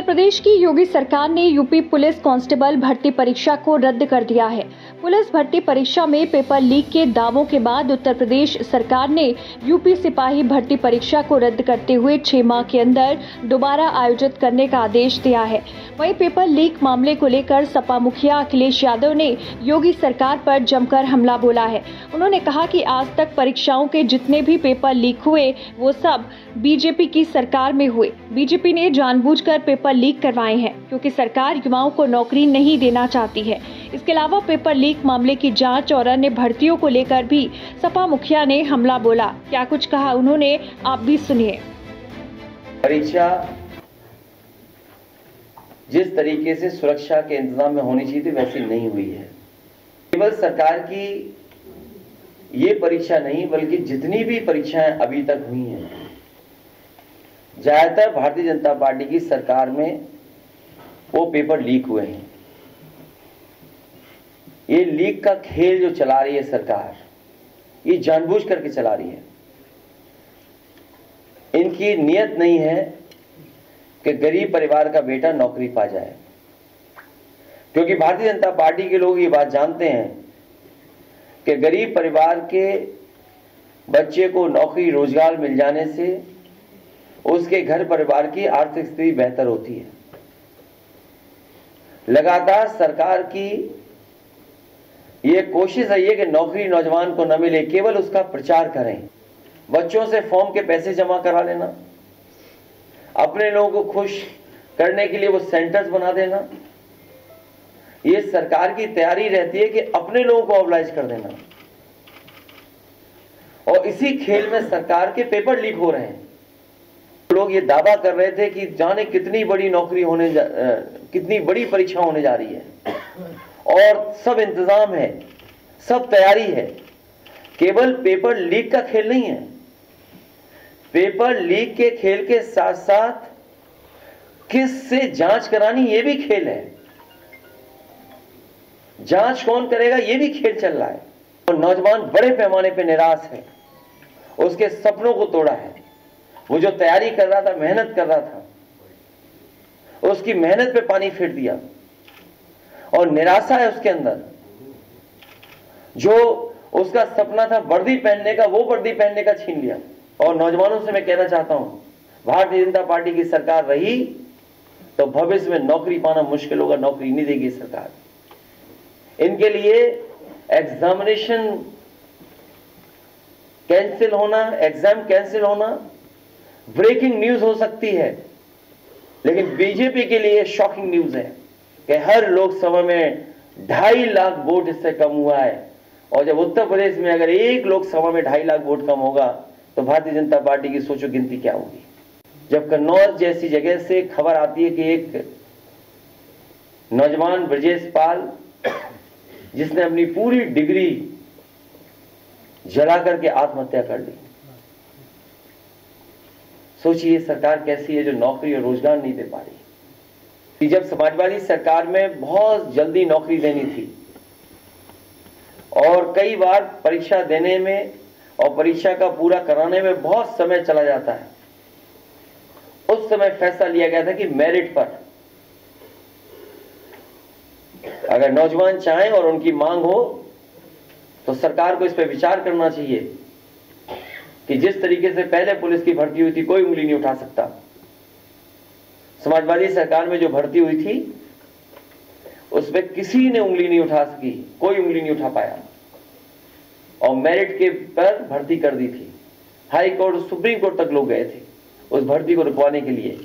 उत्तर प्रदेश की योगी सरकार ने यूपी पुलिस कांस्टेबल भर्ती परीक्षा को रद्द कर दिया है। पुलिस भर्ती परीक्षा में पेपर लीक के दावों के बाद उत्तर प्रदेश सरकार ने यूपी सिपाही भर्ती परीक्षा को रद्द करते हुए 6 माह के अंदर दोबारा आयोजित करने का आदेश दिया है। वहीं पेपर लीक मामले को लेकर सपा मुखिया अखिलेश यादव ने योगी सरकार पर जमकर हमला बोला है। उन्होंने कहा कि आज तक परीक्षाओं के जितने भी पेपर लीक हुए वो सब बीजेपी की सरकार में हुए। बीजेपी ने जानबूझकर पेपर लीक करवाए हैं क्योंकि सरकार युवाओं को नौकरी नहीं देना चाहती है। इसके अलावा पेपर लीक मामले की जांच और अन्य भर्तियों को लेकर भी सपा मुखिया ने हमला बोला। क्या कुछ कहा उन्होंने, आप भी सुनिए। परीक्षा जिस तरीके से सुरक्षा के इंतजाम में होनी चाहिए थी वैसी नहीं हुई है। केवल सरकार की ये परीक्षा नहीं बल्कि जितनी भी परीक्षाएं अभी तक हुई हैं, ज्यादातर भारतीय जनता पार्टी की सरकार में वो पेपर लीक हुए हैं। ये लीक का खेल जो चला रही है सरकार, ये जानबूझ करके चला रही है। इनकी नियत नहीं है कि गरीब परिवार का बेटा नौकरी पा जाए, क्योंकि भारतीय जनता पार्टी के लोग ये बात जानते हैं कि गरीब परिवार के बच्चे को नौकरी रोजगार मिल जाने से उसके घर परिवार की आर्थिक स्थिति बेहतर होती है। लगातार सरकार की ये कोशिश रही है कि नौकरी नौजवान को न मिले, केवल उसका प्रचार करें। बच्चों से फॉर्म के पैसे जमा करा लेना, अपने लोगों को खुश करने के लिए वो सेंटर्स बना देना, ये सरकार की तैयारी रहती है कि अपने लोगों को ऑब्लाइज कर देना। और इसी खेल में सरकार के पेपर लीक हो रहे हैं। लोग ये दावा कर रहे थे कि जाने कितनी बड़ी नौकरी कितनी बड़ी परीक्षा होने जा रही है और सब इंतजाम है, सब तैयारी है। केवल पेपर लीक का खेल नहीं है, पेपर लीक के खेल के साथ साथ किससे जांच करानी ये भी खेल है। जांच कौन करेगा ये भी खेल चल रहा है। और नौजवान बड़े पैमाने पे निराश है, उसके सपनों को तोड़ा है। वो जो तैयारी कर रहा था, मेहनत कर रहा था, उसकी मेहनत पे पानी फेर दिया और निराशा है उसके अंदर। जो उसका सपना था वर्दी पहनने का, वो वर्दी पहनने का छीन लिया। और नौजवानों से मैं कहना चाहता हूं, भारतीय जनता पार्टी की सरकार रही तो भविष्य में नौकरी पाना मुश्किल होगा, नौकरी नहीं देगी सरकार। इनके लिए एग्जामिनेशन कैंसिल होना, एग्जाम कैंसिल होना ब्रेकिंग न्यूज हो सकती है, लेकिन बीजेपी के लिए शॉकिंग न्यूज है कि हर लोकसभा में 2.5 लाख वोट इससे कम हुआ है। और जब उत्तर प्रदेश में अगर एक लोकसभा में 2.5 लाख वोट कम होगा तो भारतीय जनता पार्टी की सोचो गिनती क्या होगी। जब कन्नौज जैसी जगह से खबर आती है कि एक नौजवान ब्रजेश पाल, जिसने अपनी पूरी डिग्री जला करके आत्महत्या कर ली, सोचिए सरकार कैसी है जो नौकरी और रोजगार नहीं दे पा रही। जब समाजवादी सरकार में बहुत जल्दी नौकरी देनी थी और कई बार परीक्षा देने में और परीक्षा का पूरा कराने में बहुत समय चला जाता है, उस समय फैसला लिया गया था कि मेरिट पर अगर नौजवान चाहें और उनकी मांग हो तो सरकार को इस पर विचार करना चाहिए कि जिस तरीके से पहले पुलिस की भर्ती हुई थी कोई उंगली नहीं उठा सकता। समाजवादी सरकार में जो भर्ती हुई थी उसमें किसी ने उंगली नहीं उठा सकी, कोई उंगली नहीं उठा पाया और मेरिट के पर भर्ती कर दी थी। हाई कोर्ट, सुप्रीम कोर्ट तक लोग गए थे उस भर्ती को रुकवाने के लिए,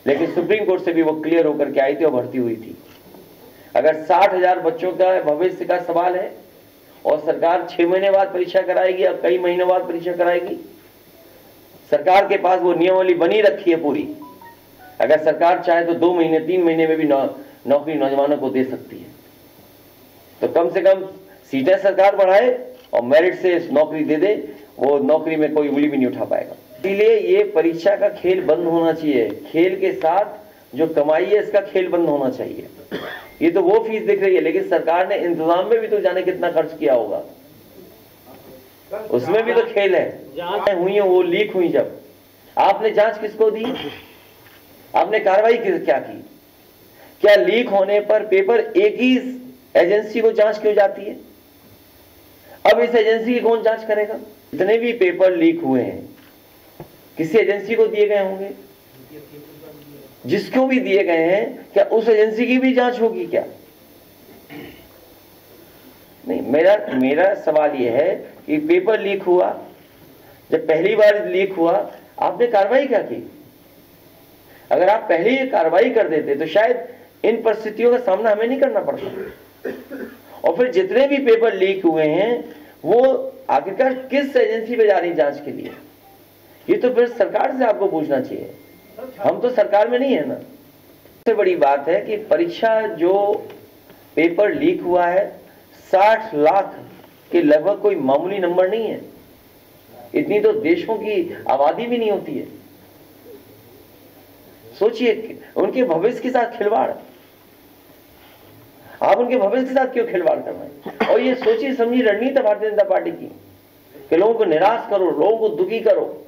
लेकिन सुप्रीम कोर्ट से भी वो क्लियर होकर के आई थी और भर्ती हुई थी। अगर 60,000 बच्चों का भविष्य का सवाल है और सरकार 6 महीने बाद परीक्षा कराएगी और कई महीनों बाद परीक्षा कराएगी, सरकार के पास वो नियमावली बनी रखी है पूरी। अगर सरकार चाहे तो 2 महीने 3 महीने में भी नौकरी नौजवानों को दे सकती है। तो कम से कम सीटें सरकार बढ़ाए और मेरिट से नौकरी दे दे, वो नौकरी में कोई उंगली भी नहीं उठा पाएगा। इसलिए ये परीक्षा का खेल बंद होना चाहिए। खेल के साथ जो कमाई है इसका खेल बंद होना चाहिए। ये तो वो फीस दिख रही है, लेकिन सरकार ने इंतजाम में भी तो जाने कितना खर्च किया होगा, उसमें भी तो खेल है। जांच हुई है, वो लीक हुई, जब आपने जांच किसको दी? आपने कार्रवाई क्या की? क्या लीक होने पर पेपर एक ही एजेंसी को जांच क्यों जाती है? अब इस एजेंसी की कौन जांच करेगा? जितने भी पेपर लीक हुए हैं किसी एजेंसी को दिए गए होंगे, जिसको भी दिए गए हैं क्या उस एजेंसी की भी जांच होगी क्या? नहीं, मेरा सवाल यह है कि पेपर लीक हुआ, जब पहली बार लीक हुआ आपने कार्रवाई क्या की? अगर आप पहले ही कार्रवाई कर देते तो शायद इन परिस्थितियों का सामना हमें नहीं करना पड़ता। और फिर जितने भी पेपर लीक हुए हैं वो आखिरकार किस एजेंसी पे जा रही जांच के लिए? ये तो फिर सरकार से आपको पूछना चाहिए, हम तो सरकार में नहीं है ना। सबसे बड़ी बात है कि परीक्षा जो पेपर लीक हुआ है 60 लाख के लगभग कोई मामूली नंबर नहीं है। इतनी तो देशों की आबादी भी नहीं होती है। सोचिए, उनके भविष्य के साथ खिलवाड़, आप उनके भविष्य के साथ क्यों खिलवाड़ कर रहे हैं? और ये सोची समझी रणनीति भारतीय जनता पार्टी की कि लोगों को निराश करो, लोगों को दुखी करो।